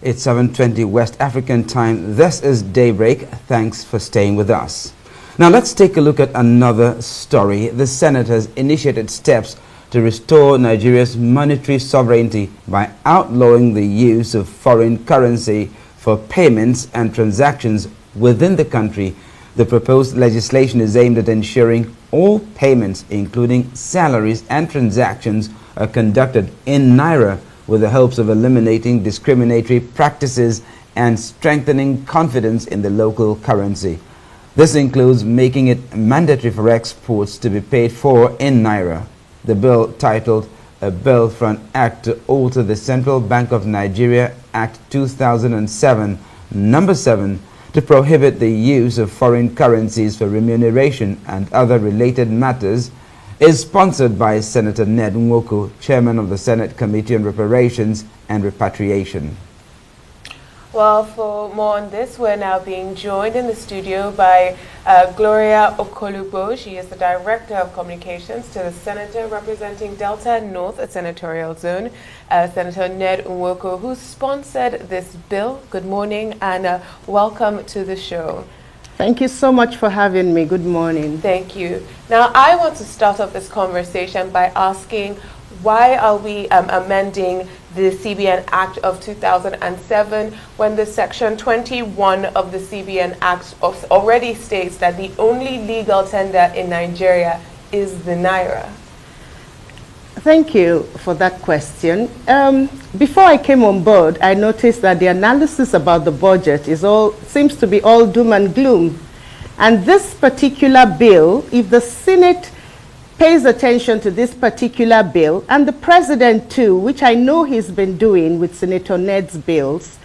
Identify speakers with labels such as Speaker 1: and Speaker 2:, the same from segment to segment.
Speaker 1: It's 7:20 West African time. This is Daybreak. Thanks for staying with us. Now let's take a look at another story. The Senate has initiated steps to restore Nigeria's monetary sovereignty by outlawing the use of foreign currency for payments and transactions within the country. The proposed legislation is aimed at ensuring all payments, including salaries and transactions, are conducted in Naira, with the hopes of eliminating discriminatory practices and strengthening confidence in the local currency. This includes making it mandatory for exports to be paid for in Naira. The bill, titled A Bill for an Act to Alter the Central Bank of Nigeria Act 2007, number 7, to prohibit the use of foreign currencies for remuneration and other related matters, is sponsored by Senator Nwoko'S, chairman of the Senate Committee on Reparations and Repatriation.
Speaker 2: Well, for more on this, we're now being joined in the studio by Gloria Okpu. She is the Director of Communications to the Senator representing Delta North Senatorial Zone, Senator Nwoko'S, who sponsored this bill. Good morning and welcome to the show.
Speaker 3: Thank you so much for having me. Good morning.
Speaker 2: Thank you. Now, I want to start off this conversation by asking, why are we amending the CBN Act of 2007 when the Section 21 of the CBN Act already states that the only legal tender in Nigeria is the Naira?
Speaker 3: Thank you for that question. Before I came on board, I noticed that the analysis about the budget seems to be all doom and gloom. And this particular bill, if the Senate pays attention to this particular bill, and the President too, which I know he's been doing with Senator Ned's bills,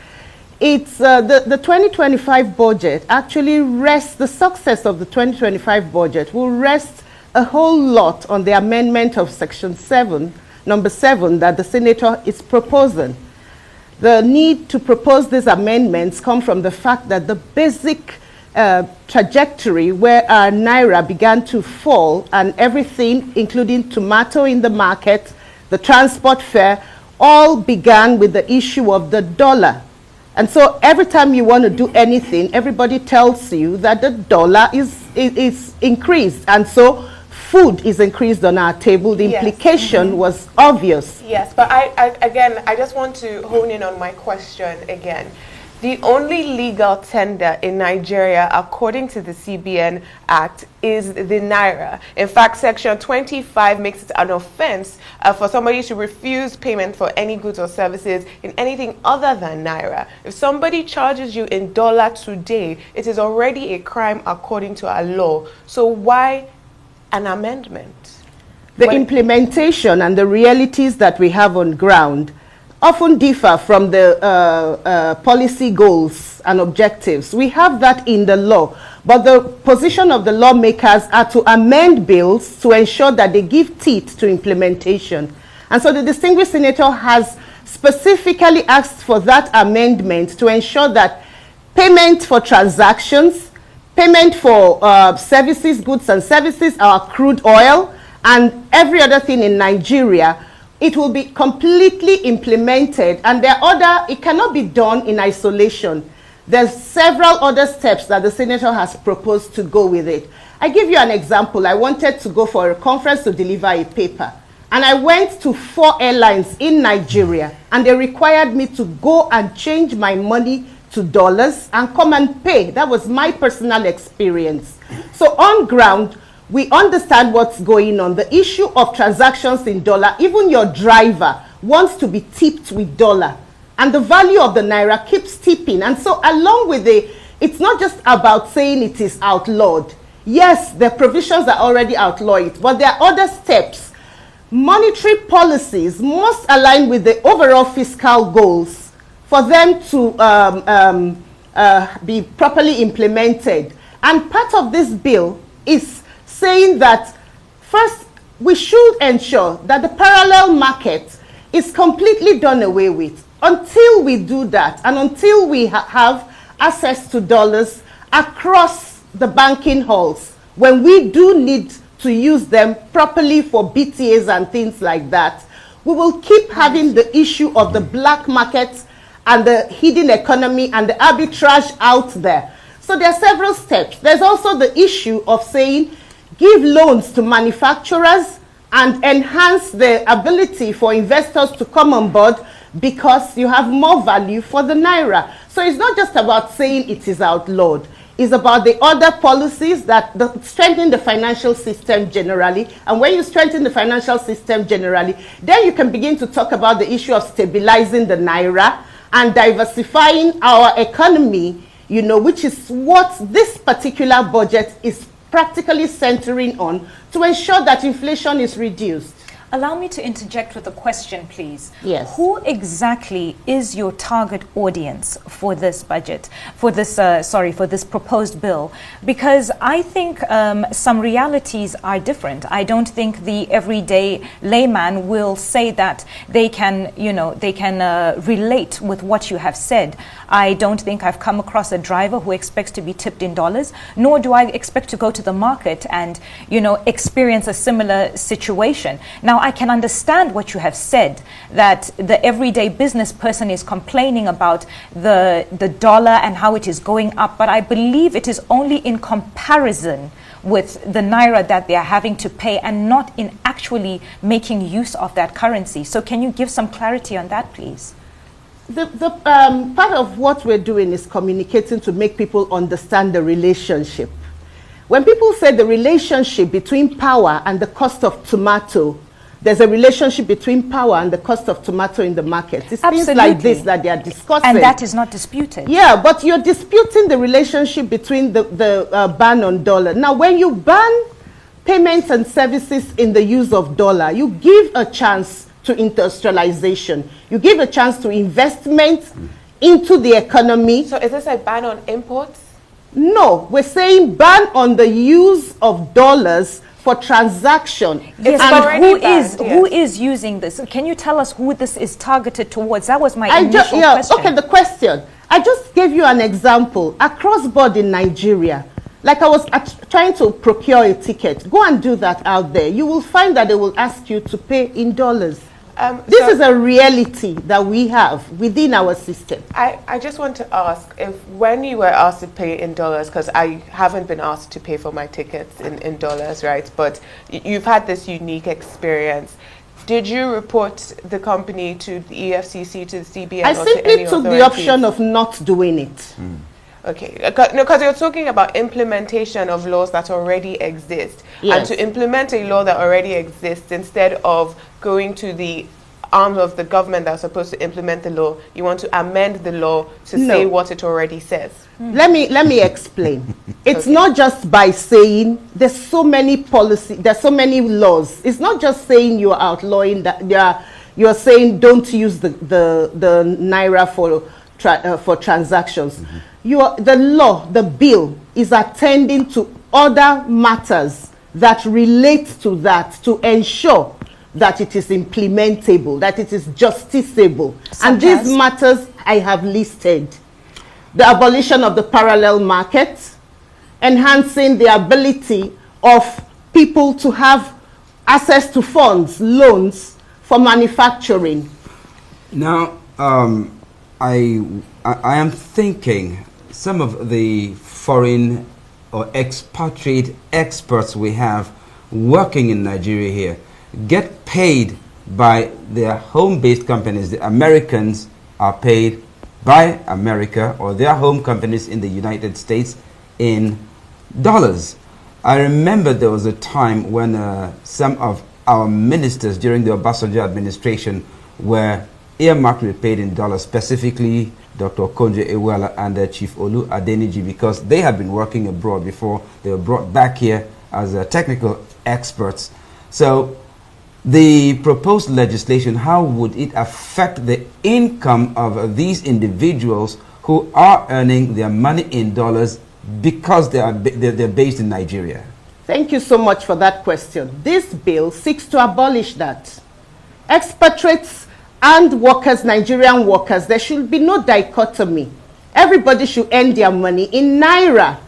Speaker 3: it's the 2025 budget actually rests, the success of the 2025 budget will rest a whole lot on the amendment of Section 7, number 7, that the Senator is proposing. The need to propose these amendments come from the fact that the basic trajectory where our Naira began to fall and everything, including tomato in the market, the transport fare, all began with the issue of the dollar. And so every time you want to do anything, everybody tells you that the dollar is increased. And so food is increased on our table. The implication was obvious.
Speaker 2: Yes, but I just want to hone in on my question again. The only legal tender in Nigeria, according to the CBN Act, is the Naira. In fact, Section 25 makes it an offense for somebody to refuse payment for any goods or services in anything other than Naira. If somebody charges you in dollar today, it is already a crime according to our law. So why an amendment?
Speaker 3: The implementation and the realities that we have on ground often differ from the policy goals and objectives. We have that in the law, but the position of the lawmakers are to amend bills to ensure that they give teeth to implementation. And so the distinguished senator has specifically asked for that amendment to ensure that payment for transactions, payment for services, goods and services, our crude oil, and every other thing in Nigeria, it will be completely implemented, and it cannot be done in isolation. There's several other steps that the senator has proposed to go with it. I give you an example. I wanted to go for a conference to deliver a paper, and I went to 4 airlines in Nigeria, and they required me to go and change my money to dollars and come and pay. That was my personal experience. So on ground, we understand what's going on. The issue of transactions in dollar, even your driver wants to be tipped with dollar. And the value of the Naira keeps tipping. And so along with it's not just about saying it is outlawed. Yes, the provisions are already outlawed, but there are other steps. Monetary policies must align with the overall fiscal goals for them to be properly implemented. And part of this bill is saying that first we should ensure that the parallel market is completely done away with. Until we do that, and until we have access to dollars across the banking halls, when we do need to use them properly for BTAs and things like that, we will keep having the issue of the black market and the hidden economy and the arbitrage out there. So there are several steps. There's also the issue of saying, give loans to manufacturers and enhance the ability for investors to come on board because you have more value for the naira. So it's not just about saying it is outlawed. It's about the other policies that strengthen the financial system generally. And when you strengthen the financial system generally, then you can begin to talk about the issue of stabilizing the naira and diversifying our economy, you know, which is what this particular budget is practically centering on to ensure that inflation is reduced.
Speaker 4: Allow me to interject with a question, please.
Speaker 3: Yes.
Speaker 4: Who exactly is your target audience for this budget, for this, for this proposed bill? Because I think some realities are different. I don't think the everyday layman will say that they can, you know, they can relate with what you have said. I don't think I've come across a driver who expects to be tipped in dollars, nor do I expect to go to the market and, you know, experience a similar situation. Now, I can understand what you have said, that the everyday business person is complaining about the dollar and how it is going up, but I believe it is only in comparison with the naira that they are having to pay and not in actually making use of that currency. So can you give some clarity on that, please?
Speaker 3: The part of what we're doing is communicating to make people understand the relationship. When people say the relationship between power and the cost of tomato, there's a relationship between power and the cost of tomato in the market. It's things like this that they are discussing.
Speaker 4: And that is not disputed.
Speaker 3: Yeah, but you're disputing the relationship between the ban on dollar. Now, when you ban payments and services in the use of dollar, you give a chance to industrialization. You give a chance to investment into the economy.
Speaker 2: So is this a ban on imports?
Speaker 3: No, we're saying ban on the use of dollars for transaction.
Speaker 4: Yes,
Speaker 2: It's
Speaker 4: but
Speaker 2: already banned,
Speaker 4: who is using this? Can you tell us who this is targeted towards? That was my initial
Speaker 3: yeah,
Speaker 4: question.
Speaker 3: okay, the question. I just gave you an example. Across board in Nigeria, like I was trying to procure a ticket. Go and do that out there. You will find that they will ask you to pay in dollars. This is a reality that we have within our system.
Speaker 2: I just want to ask, if when you were asked to pay in dollars, because I haven't been asked to pay for my tickets in dollars, right? But you've had this unique experience. Did you report the company to the EFCC, to the CBN,
Speaker 3: I
Speaker 2: or to
Speaker 3: simply
Speaker 2: any
Speaker 3: took the
Speaker 2: authorities?
Speaker 3: option of not doing it.
Speaker 2: Okay, no, because you're talking about implementation of laws that already exist.
Speaker 3: Yes.
Speaker 2: And to implement a law that already exists, instead of going to the arm of the government that's supposed to implement the law, you want to amend the law to say what it already says.
Speaker 3: Let me explain. It's
Speaker 2: Okay.
Speaker 3: not just by saying there's so many policies, there's so many laws. It's not just saying you're outlawing that, you're saying don't use the naira for transactions. The law, the bill, is attending to other matters that relate to that, to ensure that it is implementable, that it is justiciable. And these matters I have listed. The abolition of the parallel market, enhancing the ability of people to have access to funds, loans for manufacturing.
Speaker 1: Now, I am thinking some of the foreign or expatriate experts we have working in Nigeria here get paid by their home-based companies. The Americans are paid by America or their home companies in the United States in dollars. I remember there was a time when some of our ministers during the Obasanjo administration were earmarked to be paid in dollars, specifically Dr. Okonjo Iweala and Chief Olu Adeniji, because they had been working abroad before they were brought back here as technical experts. So the proposed legislation, how would it affect the income of these individuals who are earning their money in dollars because they're based in Nigeria?
Speaker 3: Thank you so much for that question. This bill seeks to abolish that. Expatriates and workers, Nigerian workers, there should be no dichotomy. Everybody should earn their money in naira.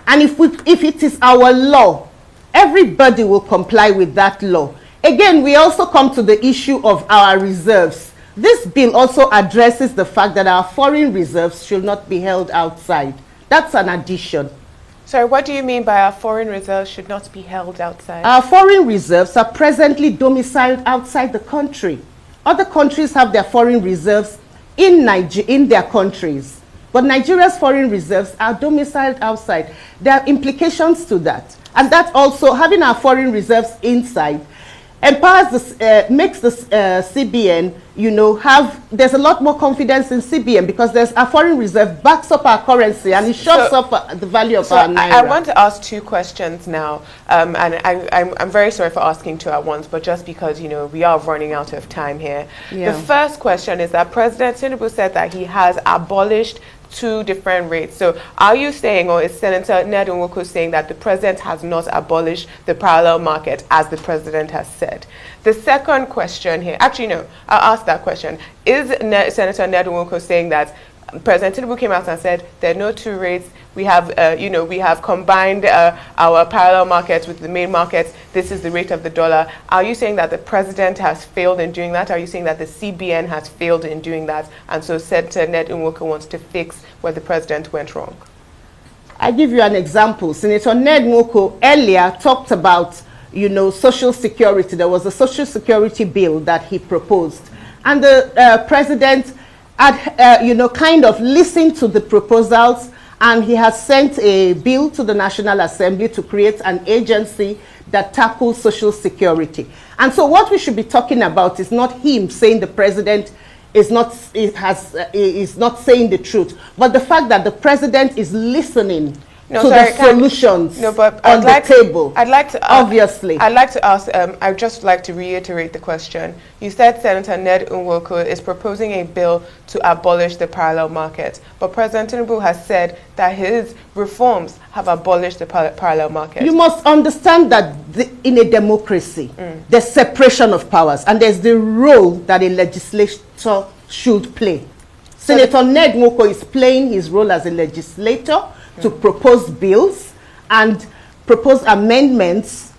Speaker 3: And if it is our law, everybody will comply with that law. Again, we also come to the issue of our reserves. This bill also addresses the fact that our foreign reserves should not be held outside. That's an addition.
Speaker 2: Sorry, what do you mean by our foreign reserves should not be held outside?
Speaker 3: Our foreign reserves are presently domiciled outside the country. Other countries have their foreign reserves in their countries, but Nigeria's foreign reserves are domiciled outside. There are implications to that, and that also, having our foreign reserves inside, empowers makes the CBN, there's a lot more confidence in CBN because there's a foreign reserve backs up our currency and it shoves up the value of our naira.
Speaker 2: I want to ask two questions now, and I'm very sorry for asking two at once, but just because we are running out of time here.
Speaker 3: Yeah.
Speaker 2: The first question is that President Tinubu said that he has abolished two different rates. So are you saying, or is Senator Nwoko'S saying that the president has not abolished the parallel market as the president has said? The second question here, actually no, I'll ask that question. Is Senator Nwoko'S saying that President Tinubu came out and said there are no two rates, we have we have combined our parallel markets with the main markets, this is the rate of the dollar. Are you saying that the president has failed in doing that? Are you saying that the CBN has failed in doing that, and so Senator Nwoko'S wants to fix where the president went wrong?
Speaker 3: I give you an example. Senator Nwoko'S earlier talked about social security. There was a social security bill that he proposed, and the president had kind of listened to the proposals, and he has sent a bill to the National Assembly to create an agency that tackles social security. And so what we should be talking about is not him saying the president is not saying the truth, but the fact that the president is listening to the solutions on the table.
Speaker 2: I'd like to
Speaker 3: obviously.
Speaker 2: I'd like to ask. I'd just like to reiterate the question. You said Senator Nwoko'S is proposing a bill to abolish the parallel market, but President Tinubu has said that his reforms have abolished the parallel market.
Speaker 3: You must understand that in a democracy, there's separation of powers, and there's the role that a legislator should play. Senator Nwoko'S is playing his role as a legislator to propose bills and propose amendments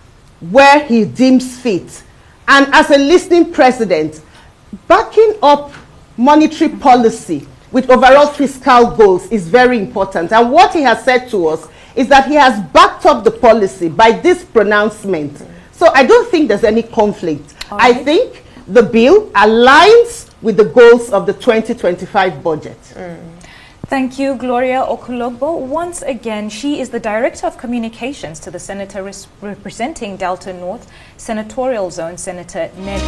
Speaker 3: where he deems fit. And as a listening president, backing up monetary policy with overall fiscal goals is very important. And what he has said to us is that he has backed up the policy by this pronouncement. So I don't think there's any conflict. I think the bill aligns with the goals of the 2025 budget.
Speaker 4: Thank you, Gloria Okulogbo. Once again, she is the Director of Communications to the Senator representing Delta North Senatorial Zone, Senator Ned.